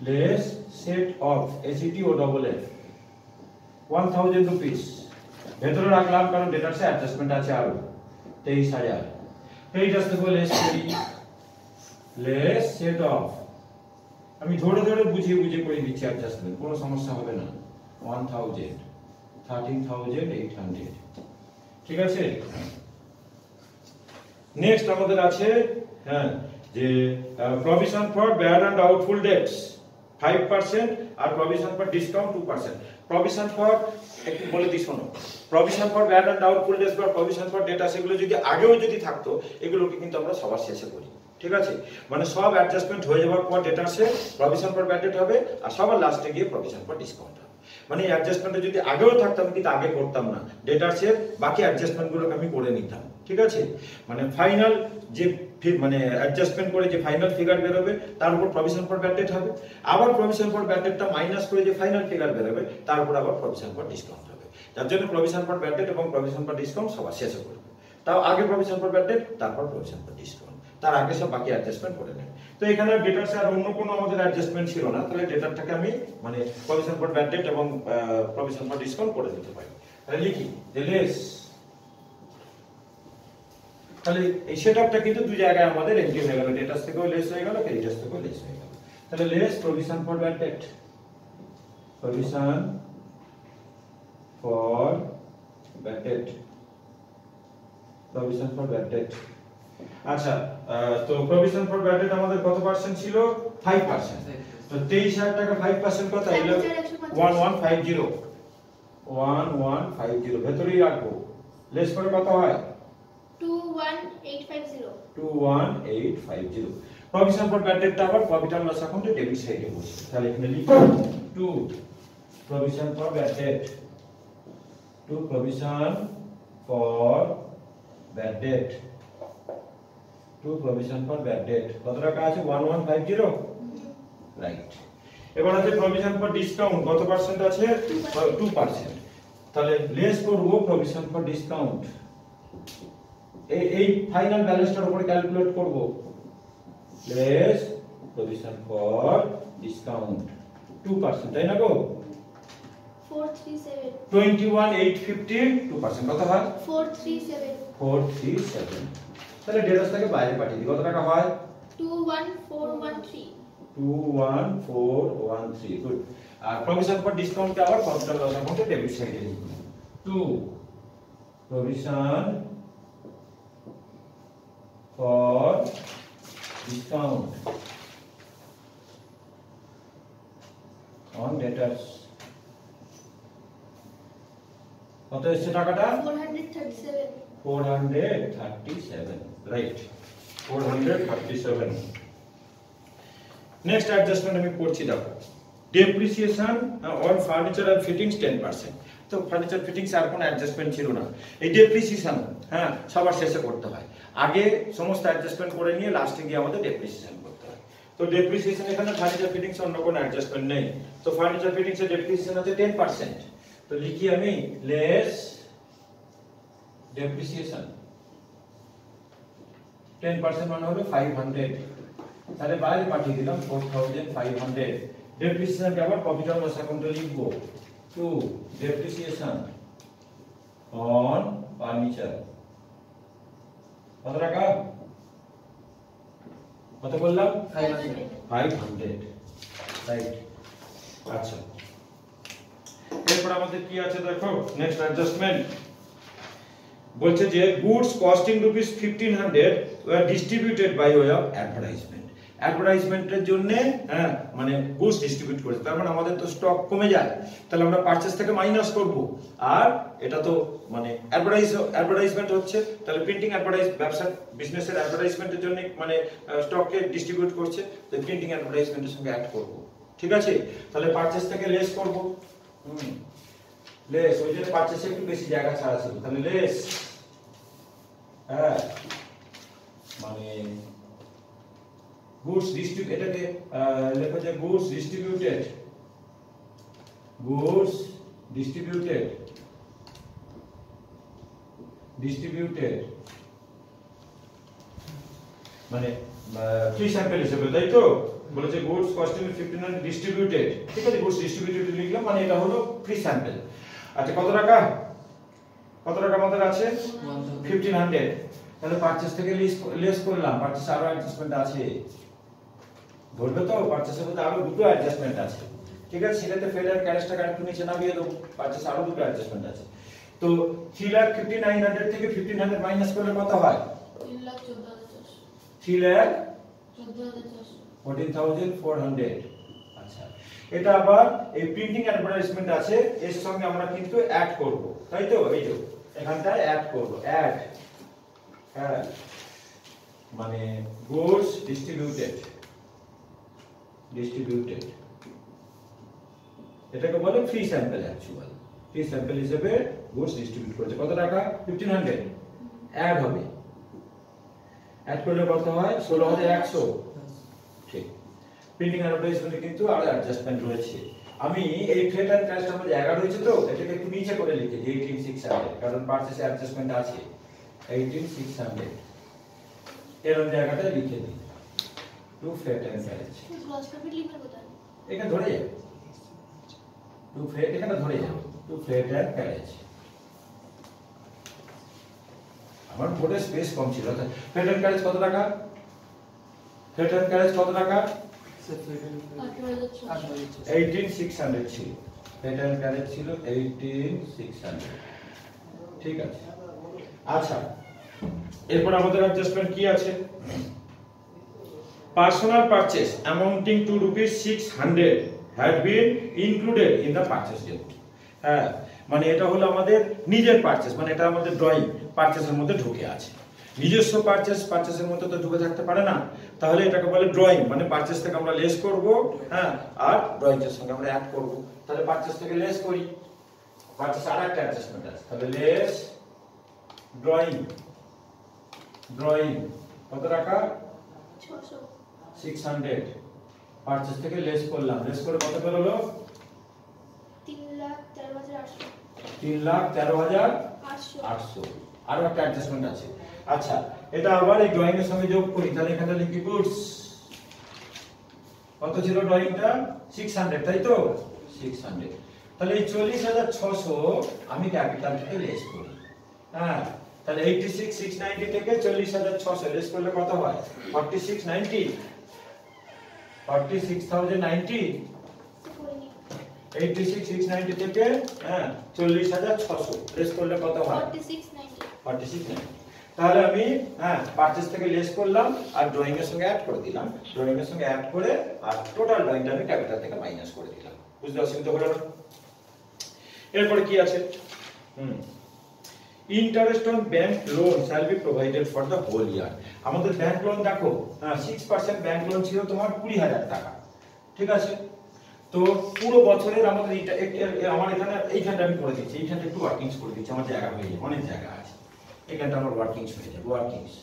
less set off এসিটি ও ডবল এফ 1,000 রুপিস ভেতরে রাখলাম কারণ ডেটার্সে অ্যাডজাস্টমেন্ট আছে আরো 23,000। ক্রেডিটার্স থেকে লেস করি, লেস সেট অফ, আমি ধরে বুঝিয়ে করে দিচ্ছি অ্যাডজাস্টমেন্ট, কোনো সমস্যা হবে না। 1,000 13,800। ঠিক আছে, নেক্সট আমাদের আছে হ্যাঁ যে provision for bad and doubtful debts 5% আর provision for discount 2%। Provision for একটু বলে দিই শোনো, provision for bad and doubtful debts বা প্রভিশন ফর ডেটা সেগুলো যদি আগেও যদি থাকতো এগুলোকে কিন্তু আমরা সবার শেষে করি। ঠিক আছে, মানে সব অ্যাডজাস্টমেন্ট হয়ে যাওয়ার পর ডেটাসে প্রভিশন ফর ব্যাড ডেট হবে আর সবার লাস্টে গিয়ে প্রভিশন ফর ডিসকাউন্ট হবে। মানে অ্যাডজাস্টমেন্টে যদি আগেও থাকতাম কিন্তু আগে করতাম না, ডেটাসের বাকি অ্যাডজাস্টমেন্টগুলোকে আমি করে নিতাম। ঠিক আছে, মানে ফাইনাল যে মানে অ্যাডজাস্টমেন্ট করে যে ফাইনাল ফিগার বের হবে তার উপর প্রভিশন ফর ব্যাড ডেট হবে, আবার প্রভিশন ফর ব্যাড ডেটটা মাইনাস করে যে ফাইনাল ফিগার বের হবে তার উপর আবার প্রভিশন ফর ডিসকাউন্ট হবে। যার জন্য প্রভিশন ফর ব্যাড ডেট এবং প্রভিশন ফর ডিসকাউন্ট সবার শেষে করবে। তাও আগে প্রভিশন ফর ব্যাড ডেট, তারপর প্রভিশন ফর ডিসকাউন্ট, তার আগে সব বাকি অ্যাডজাস্টমেন্ট করে নেন। তো এখানে ডেটার আর অন্য কোনো আমাদের অ্যাডজাস্টমেন্ট ছিল না, তাহলে ডেটাটাকে আমি মানে প্রভিশন ফর ব্যাড ডেট এবং প্রভিশন ফর ডিসকাউন্ট করে দিতে পারি। তাহলে লিখি যে লেস, তাহলে এই সেটআপটা কিন্তু দুই জায়গায় আমাদের এন্ট্রি হয়ে গেল, ডেটাস থেকেও লেস হয়ে গেল, ক্রেডিটার্স থেকেও লেস হয়ে গেল। তাহলে less provision for bad date, provision for bad date, provision for bad date. আচ্ছা, তো প্রভিশন ফর ব্যাড ডেট আমাদের কত পার্সেন্ট ছিল? 5%। তো 23000 টাকা 5% কত হলো? 1150। 1150 ভেতরেই রাখবো। লেস করে কত হয়? 21850। 21850। প্রভিশন ফর ব্যাড ডেটটা আবার প্রফিট এন্ড লস অ্যাকাউন্টে ডেবিট সাইডে বসে। তাহলে এখানে লিখি 2 provision for bad date, 2 provision for bad date, 2 provision for bad date. কত টাকা আছে? 1150, রাইট। এবার আছে প্রভিশন ফর ডিসকাউন্ট, কত পার্সেন্ট আছে? 2%। তাহলে লেস করব প্রভিশন ফর ডিসকাউন্ট, এই ফাইনাল ব্যালেন্সটার উপরে ক্যালকুলেট করব। লেস প্রভিশন ফর ডিসকাউন্ট 2%, তাই না গো? 437। 21850 2% কত হয়? 437। 437। তাহলে ডেটাসটাকে বাইরে পাঠিয়ে দিই, কত টাকা হয়? 21413। 21413, গুড। আর প্রভিশন ফর ডিসকাউন্টকে আবার প্রফিট এন্ড লস অ্যাকাউন্টে ডেবিট সাইডে লিখব। 2 provision for discount on debtors। কত এসেছে টাকাটা? 437। 437, রাইট, 437। নেক্সট অ্যাডজাস্টমেন্ট আমি করছি, দেখো depreciation on furniture and fittings 10%। তো ফার্নিচার ফিটিংস আর কোনো অ্যাডজাস্টমেন্ট ছিল না। এই ডেপ্রিসিয়েশন হ্যাঁ সবার শেষে করতে হয়, আগে সমস্ত অ্যাডজাস্টমেন্ট করে নিয়ে লাস্টে গিয়ে আমাদের ডেপ্রিসিয়েশন করতে হয়। তো ডেপ্রিসিয়েশন এখানে ফার্নিচার ফিটিংস অন্য কোনো অ্যাডজাস্টমেন্ট নেই। তো ফার্নিচার ফিটিংস এর ডেপ্রিসিয়েশন হচ্ছে 10%। তো লিখি আমি লেস ডেপ্রিসিয়েশন, 10% মানে হলো 500। তাহলে বাইরে পাঠিয়ে দিলাম 4500। ডেপ্রিসিয়েশনকে আবার প্রফিট এন্ড লস অ্যাকাউন্টে লিখব। 2 depreciation on furniture, কত টাকা? কত বললাম? 500, রাইট। আচ্ছা, এরপর আমাদের কি আছে দেখো, নেক্সট অ্যাডজাস্টমেন্ট বলছে যে goods costing ₹1500 were distributed by way of advertisement। অ্যাডভার্টাইজমেন্টের জন্য হ্যাঁ মানে গুডস ডিস্ট্রিবিউট করেছে, তার মানে আমাদের তো স্টক কমে যায়, তাহলে আমরা পারচেজ থেকে মাইনাস করব। আর এটা তো মানে অ্যাডভার্টাইজমেন্ট হচ্ছে, তাহলে প্রিন্টিং অ্যাডভার্টাইজ ব্যবসা বিজনেসের অ্যাডভার্টাইজমেন্টের জন্য মানে স্টককে ডিস্ট্রিবিউট করছে, তো প্রিন্টিং অ্যাডভার্টাইজমেন্টের সঙ্গে অ্যাড করব, ঠিক আছে? তাহলে পারচেজ থেকে লেস করব, লেস, ওই জন্য পারচেজে একটু বেশি জায়গা ছাড়া ছিল, তাহলে লেস হ্যাঁ মানে গুডস ডিস্ট্রিবিউট, এটাকে লেখো যে goods distributed, goods distributed, distributed মানে ফ্রি স্যাম্পল হিসেবে, তাই তো? বলেছে গুডস কস্টিং 1500 ডিস্ট্রিবিউটেড, ঠিক আছে? গুডস ডিস্ট্রিবিউটেড লিখলাম, মানে এটা হলো ফ্রি স্যাম্পল। আচ্ছা, কত টাকা? কত টাকা আমাদের আছে? 1500। তাহলে পারচেজ থেকে লেস করলাম, পারচেজ আরো অ্যাডজাস্টমেন্ট আছে, ধরবে তো? পারচেজের মধ্যে আরো দুটো অ্যাডজাস্টমেন্ট আছে, ঠিক আছে? সেটাতে ফেলার ক্যাশটা কারেক্ট নিচে নামিয়ে দেবো, পারচেজ আরো দুটো অ্যাডজাস্টমেন্ট আছে। তো 3,59,000 থেকে 1500 মাইনাস করলে কত হয়? 3,14,400। আচ্ছা, এটা আবার এই প্রিন্টিং অ্যাডভার্টাইজমেন্ট আছে, এর সঙ্গে আমরা কিন্তু অ্যাড করব, তাই তো? এই যে এখানটায় অ্যাড করব, অ্যাড হ্যাঁ মানে গুডস ডিস্ট্রিবিউটেড, ডিস্ট্রিবিউটেড এটাকে বলে free sample. Actual free sample হিসেবে গুডস ডিস্ট্রিবিউট করেছে, কত টাকা? 1500 অ্যাড হবে। অ্যাড করলে কত হয় 16100 ঠিক প্রিন্টিং অ্যাডভার্টাইজমেন্টে কিন্তু আরো অ্যাডজাস্টমেন্ট রয়েছে আমি এই ফ্রেট এন্ড ক্যাশ আমাদের 11 হয়েছে তো এটাকে একটু নিচে করে লিখেছি 18600 কারণ পারচেজে অ্যাডজাস্টমেন্ট আছে 18600 এরকম জায়গাটা লিখে দিই to freight and cash gross profit লিখবে কোথায়? এখানে ধরে যাবে টু ফ্রেট এখানে ধরে যাবে টু ফ্রেট এন্ড ক্যাশ আমার বোর্ডে স্পেস কম ছিল ফ্রেট এন্ড ক্যাশ কত টাকা ফ্রেট এন্ড ক্যাশ কত টাকা 18600 ছিল ফ্রেট এন্ড ক্যাশ ছিল 18600 ঠিক আছে আচ্ছা এরপর আমাদের অ্যাডজাস্টমেন্ট কি আছে personal purchase amounting two rupees 600 had been included in the purchase debt হ্যাঁ মানে এটা হলো আমাদের নিজের পারচেজ মানে এটা আমাদের ড্রয়িং পারচেজের মধ্যে ঢুকে আছে নিজস্ব পারচেজের মধ্যে তো ঢুকে থাকতে পারে না তাহলে এটাকে বলে ড্রয়িং মানে পারচেজ থেকে আমরা লেস করব হ্যাঁ আর ড্রয়িং এর সঙ্গে আমরা অ্যাড করব তাহলে পারচেজ থেকে লেস করি পারচেজ আর একটা অ্যাডজাস্টমেন্ট আছে তাহলে লেস ড্রয়িং কত টাকা 600 পারচেজ থেকে লেস করলাম লেস করে কত বের হলো 3,13,800 আরো একটা অ্যাডজাস্টমেন্ট আছে আচ্ছা এটা আবার এই ড্রয়িং এর সঙ্গে যোগ করি তাহলে এখানে লিখি গুডস কত ছিল ড্রয়িংটা 600 তাই তো 600 তাহলে এই 40,600 আমি ক্যাপিটাল থেকে লেস করি হ্যাঁ তাহলে 86,690 থেকে 40,600 লেস করলে কত হয় 46,090 46,090 86,690 থেকে হ্যাঁ 40,600 লেস করলে কত হয় 46,90 তাহলে আমি হ্যাঁ পারচেজ থেকে লেস করলাম আর ড্রয়িং এর সঙ্গে অ্যাড করে দিলাম ড্রয়িং এর সঙ্গে অ্যাড করে আর টোটাল ড্রয়িংটা আমি ক্যাপিটাল থেকে মাইনাস করে দিলাম বুঝতে অসুবিধা হলো না এরপর কি আছে interest on bank loan shall be provided for the whole year আমাদের ব্যাংক লোন দেখো 6% ব্যাংক লোন ছিল তোমার 20,000 টাকা ঠিক আছে তো পুরো বছরের আমাদের আমার এখানে এইখানটা আমি করে দিচ্ছি এইখানটা একটু ওয়ার্কিংস করে দিচ্ছি আমার জায়গা হয়ে যাবে অনেক জায়গা আছে এখানটা আমার ওয়ার্কিংস হয়ে যাবে ওয়ার্কিংস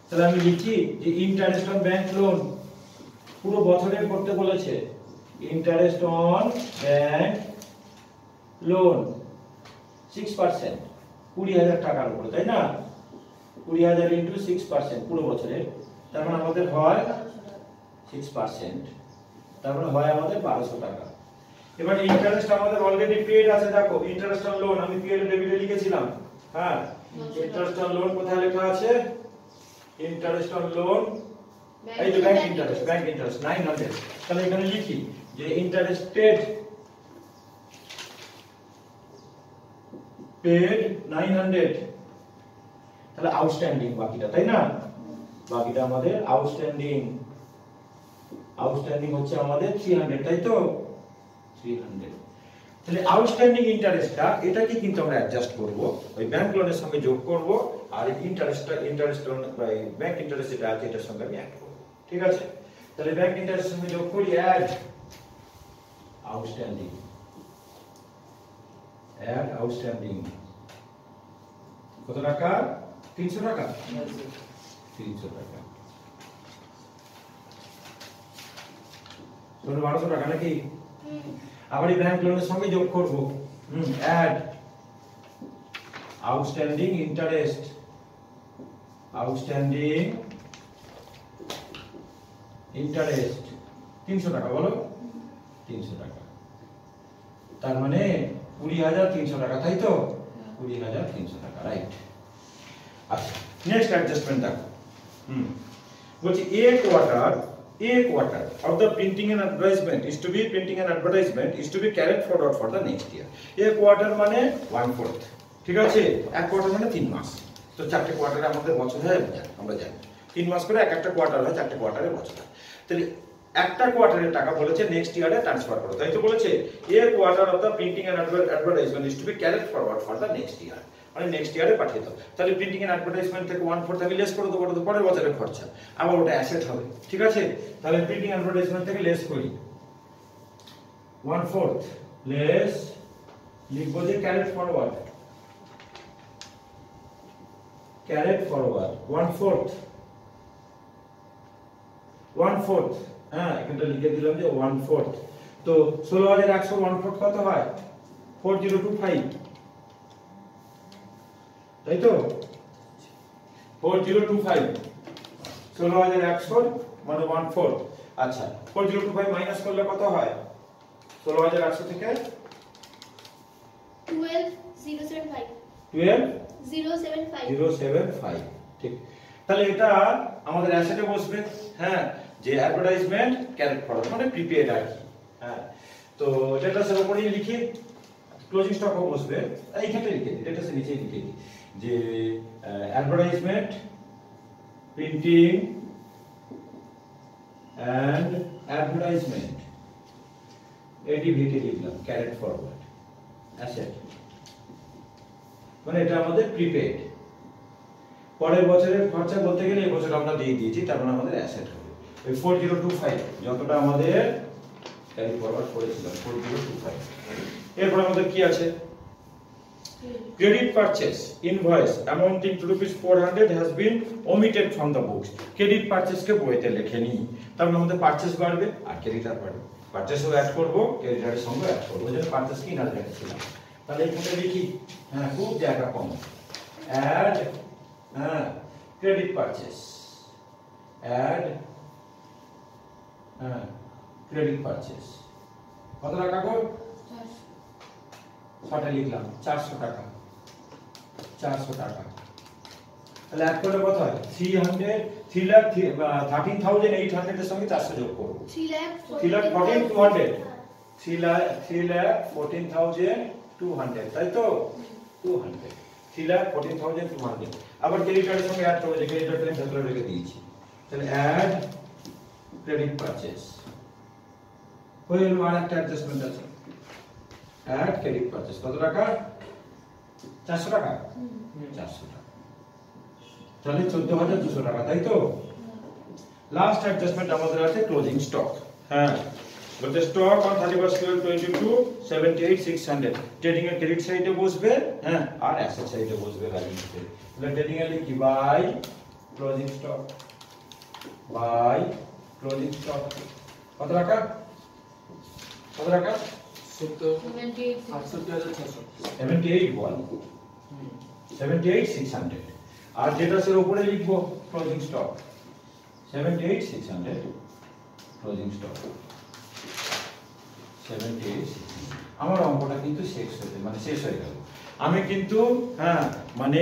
তাহলে আমি লিখি যে ইন্টারেস্ট অন ব্যাংক লোন পুরো বছরের করতে বলেছে ইন্টারেস্ট অন ব্যাংক লোন 6% 20,000 টাকার উপরে তাই না 20,000 ইনটু 6% পুরো বছরের তার মানে আমাদের হয় 6% তার মানে হয় আমাদের 1200 টাকা এবার ইন্টারেস্ট আমাদের অলরেডি পেড আছে দেখো ইন্টারেস্ট অন লোন আমি পেড ডেবিটে লিখেছিলাম হ্যাঁ ইন্টারেস্ট অন লোন কোথায় লেখা আছে ইন্টারেস্ট অন লোন এই যে ব্যাংক ইন্টারেস্ট 900 তাহলে এখানে লিখি যে ইন্টারেস্ট পেড 900 তাহলে আউটস্ট্যান্ডিং বাকিটা তাই না বাকিটা আমাদের আউটস্ট্যান্ডিং হচ্ছে আমাদের 300 তাই তো 300 তাহলে আউটস্ট্যান্ডিং ইন্টারেস্টটা এটাকে কিন্তু আমরা অ্যাডজাস্ট করব ওই ব্যাংক লোনের সঙ্গে যোগ করব আর interest loan by bank interest যেটা আছে এটার সঙ্গে আমি অ্যাড করব ঠিক আছে তাহলে ব্যাংক ইন্টারেস্টের সঙ্গে যোগ করি অ্যাড আউটস্ট্যান্ডিং কত টাকা 300 টাকা 300 টাকা 1200 টাকা নাকি আবার এই ব্যাংক লোনের সঙ্গে যোগ করব অ্যাড আউটস্ট্যান্ডিং ইন্টারেস্ট 300 টাকা বলো 300 টাকা তার মানে 20,300 টাকা তাই তো 20,300 টাকা রাইট আচ্ছা নেক্সট অ্যাডজাস্টমেন্ট দেখো বলছি a quarter of the printing and advertisement is to be carried forward for the next year a quarter মানে 1/4 ঠিক আছে এক কোয়ার্টার মানে 3 মাস তো চারটে কোয়ার্টারে আমাদের বছর হয় আমরা জানি 3 মাস করে একটা কোয়ার্টার হয় চারটে কোয়ার্টারে বছর হয় তাহলে একটা কোয়ার্টারের টাকা বলেছে নেক্সট ইয়ারে ট্রান্সফার করো তাই তো বলেছে a quarter of the printing and advertisement is to be carried forward for the next year মানে নেক্সট ইয়ারে পাঠিয়ে দাও তাহলে প্রিন্টিং এন্ড অ্যাডভার্টাইজমেন্ট থেকে 1/4 আমি লেস করে দেবো ওটা তো পরের বছরের খরচা আবার ওটা অ্যাসেট হবে ঠিক আছে তাহলে প্রিন্টিং এন্ড অ্যাডভার্টাইজমেন্ট থেকে লেস করি 1/4 লেস লিখবো যে ক্যারিড ফরওয়ার্ড ক্যারেট ফরওয়ার্ড 1/4 1/4 হ্যাঁ এখানটা লিখে দিলাম যে 1/4 তো 16100 1/4 কত হয় 4025 তাই তো 4025 16100 মানে 1/4 আচ্ছা 4025 মাইনাস করলে কত হয় 16800 থেকে 12075 12075 075 ঠিক তাহলে এটা আমাদের অ্যাসেটে বসবে হ্যাঁ যে অ্যাডভার্টাইজমেন্ট ক্যারেট ফরওয়ার্ড মানে প্রিপেড আর কি হ্যাঁ তো ডেটাসের উপরেই লিখি ক্লোজিং স্টকও বসবে এইখানে লিখে দিই ডেটাসের নিচেই লিখে দিই যে অ্যাডভার্টাইজমেন্ট প্রিন্টিং এন্ড অ্যাডভার্টাইজমেন্ট এডিভিটি লিখলাম ক্যারেট ফরওয়ার্ড অ্যাসেট মানে এটা আমাদের প্রিপেড পরের বছরের খরচা বলতে গেলে এই বছর আমরা দিয়ে দিয়েছি তার মানে আমাদের অ্যাসেট হবে ওই 4025 যতটা আমাদের ক্যারি ফরওয়ার্ড করেছিলাম 4025 এরপর আমাদের কি আছে credit purchase invoice amounting to ₹400 has been omitted from the books credit purchase কে বইতে লিখে নি তার মানে আমাদের পারচেজ বাড়বে আর ক্রেডিটার বাড়বে পারচেজও অ্যাড করব ক্রেডিটারের সঙ্গে অ্যাড করব যেন পারচেজ কি না রেখেছিলাম তাহলে এখানে লিখি হ্যাঁ খুব জায়গা কম অ্যাড হ্যাঁ ক্রেডিট পারচেজ অ্যাড হ্যাঁ ক্রেডিট পারচেজ কত টাকা গো 60 লিখলাম 400 টাকা তাহলে অ্যাড করলে কত হয় 313,800 এর সঙ্গে 400 যোগ করব 3,14,200 তাই তো 200 3,14,200 আবার ক্রেডিটারের সঙ্গে অ্যাড করব যে ক্রেডিটারটা ভেতরে রেখে দিয়েছি তাহলে অ্যাড ক্রেডিট পারচেজ হয়ে গেল আর একটা অ্যাডজাস্টমেন্ট আছে অ্যাড ক্রেডিট পারচেজ কত টাকা 400 টাকা 400 টাকা তাহলে 14,200 টাকা তাই তো লাস্ট অ্যাডজাস্টমেন্ট আমাদের আছে ক্লোজিং স্টক হ্যাঁ বলতে স্টক অন 31/12/22 78,600 ট্রেডিং এর ক্রেডিট সাইডে বসবে হ্যাঁ আর অ্যাসেট সাইডে বসবে লাইবিলিটি তাহলে ট্রেডিং এর লিখি বাই ক্লোজিং স্টক কত টাকা 78 বল 78,600 আর ডেটাসের উপরে লিখবো ক্লোজিং স্টক 78,600 ক্লোজিং স্টক 78,600 আমার অঙ্কটা কিন্তু শেষ হয়ে গেল আমি কিন্তু হ্যাঁ মানে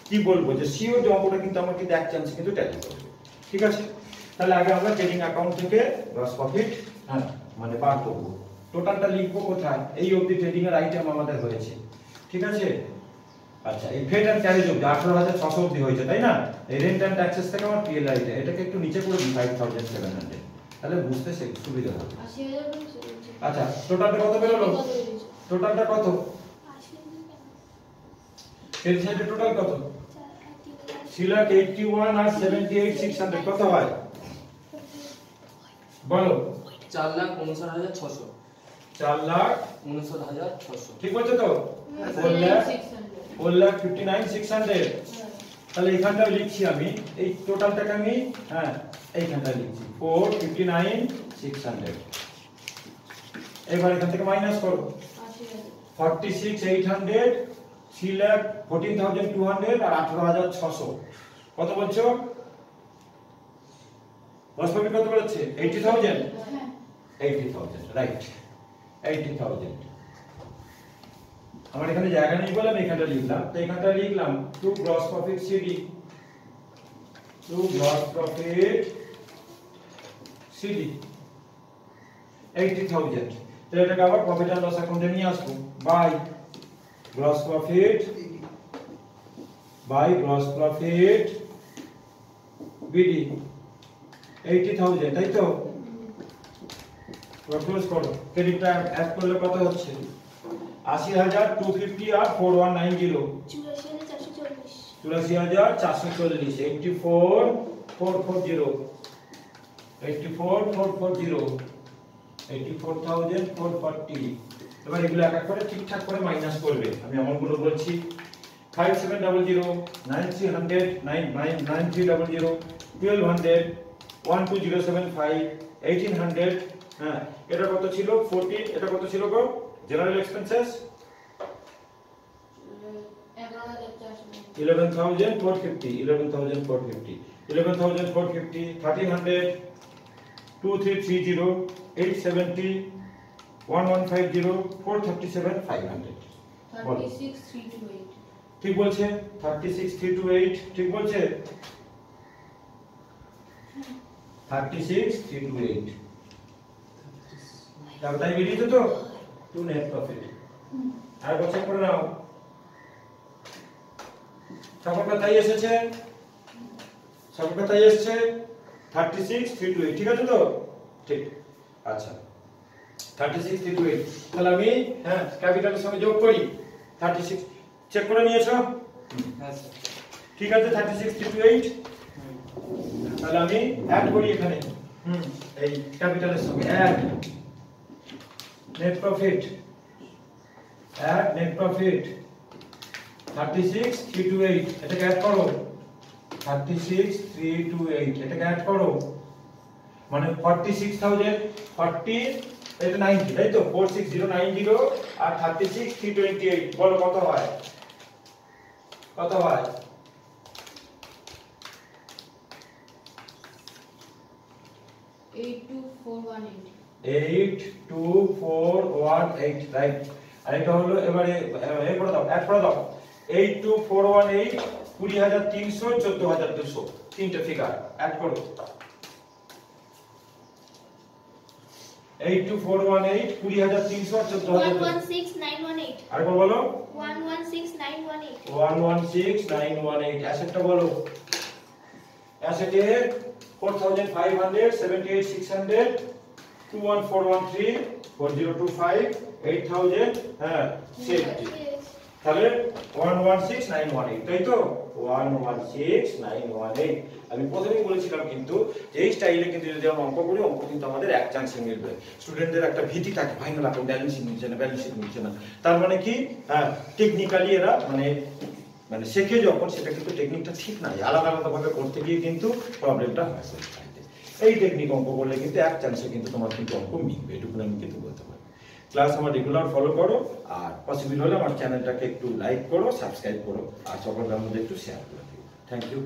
কি বলবো যে সিও যে অঙ্কটা কিন্তু আমার কিন্তু এক চান্স কিন্তু ট্যালি করবে ঠিক আছে তাহলে আগে আমরা ট্রেডিং অ্যাকাউন্ট থেকে গ্রস প্রফিট হ্যাঁ মানে বার করব টোটালটা লিখবো কোথায় এই অবধি ট্রেডিং এর আইটেম আমাদের হয়েছে ঠিক আছে আচ্ছা এই ফেড এন্ড ক্যারেজ অবধি 18,600 অবধি হয়েছে তাই না এই রেন্ট এন্ড ট্যাক্সেস থেকে আমার পিএলআই এটাকে একটু নিচে করে 5,700 তাহলে বুঝতে সুবিধা হবে 80,000 আচ্ছা টোটালটা কত বেরোলো টোটালটা কত এর সাইডে টোটাল কত 3,81,000 আর 78,600 কত হয় বলো 4,59,600 4,59,600 ঠিক বলছো তো 4,59,600 তাহলে এখানটা লিখছি আমি এই টোটালটাকে আমি হ্যাঁ এইখানটা লিখছি 4,59,600 এবার এখান থেকে মাইনাস করো 46,800 3,14,200 আর 18,600 কত বলছো গ্রস প্রফিট কত বলেছে 80,000 80,000 রাইট 80,000 আমার এখানে জায়গা নেই বলে আমি এখানটা লিখলাম তো এখানটা লিখলাম to gross profit CD CD 80,000 তাহলে এটাকে আবার প্রফিট এন্ড লস অ্যাকাউন্টে নিয়ে আসবো বাই গ্রস প্রফিট বিডি 80,000 তাই তো ক্লোজ করো ক্রেডিটটা অ্যাড করলে কত হচ্ছে 80,250 আর 4190 84,440 84,440 84,440 এবার এগুলো এক এক করে ঠিকঠাক করে মাইনাস করবে আমি এমনগুলো বলছি 5700 9300 9300 1200 12075 1800 হ্যাঁ এটা কত ছিল 14 এটা কত ছিল গো জেনারেল এক্সপেন্সেস 11450 1300 2330 870 1150 437 500 36,328 ঠিক বলছে 36328 ঠিক বলছে 36328 তাই বেরিয়েছে তো টু নেট প্রফিট আর বলছে করে নাও সকলটা তাই এসেছে সকলটা তাই এসেছে 36328 ঠিক আছে তো ঠিক আচ্ছা 36328 তাহলে আমি হ্যাঁ ক্যাপিটালের সঙ্গে যোগ করি 36 চেক করে নিয়েছো হ্যাঁ স্যার ঠিক আছে 36328 তাহলে আমি অ্যাড করি এখানে এই ক্যাপিটালের সঙ্গে অ্যাড নেট প্রফিট 36328 এটাকে অ্যাড করো 36328 এটাকে অ্যাড করো মানে 46000 40 এটা 90 তাই তো 46090 আর 36328 বলো কত হয় 82418 রাইট আর এটা হলো এবারে এ করে দাও অ্যাড করে দাও 82418 20300 14200 তিনটা ফিগার অ্যাড করো 82418 20300 14200 116918 আরেকবার বলো 116918 116918 অ্যাসেটটা বলো অ্যাসেটে 4500 78600 21413 4025 8000 হ্যাঁ 60 তাহলে 116918 তাই তো 116918 আমি প্রথমেই বলেছিলাম কিন্তু যে এই স্টাইলে কিন্তু যদি আমরা অঙ্ক করি অঙ্ক কিন্তু আমাদের এক চান্সে মিলবে স্টুডেন্টদের একটা ভীতি থাকে ফাইনাল অ্যাকাউন্ট ব্যালেন্সিং মিলছে না তার মানে কি হ্যাঁ টেকনিক্যালি এরা মানে শেখে যখন সেটা কিন্তু টেকনিকটা ঠিক নাই আলাদা আলাদা ভাবে করতে গিয়ে কিন্তু প্রবলেমটা হয় এই টেকনিক অঙ্ক করলে কিন্তু এক চান্সে কিন্তু তোমার কিন্তু অঙ্ক মিলবে এটুকু আমি কিন্তু বলতে পারি ক্লাস আমার রেগুলার ফলো করো আর পসিবল হলে আমার চ্যানেলটাকে একটু লাইক করো সাবস্ক্রাইব করো আর সকলের মধ্যে একটু শেয়ার করে দিও থ্যাংক ইউ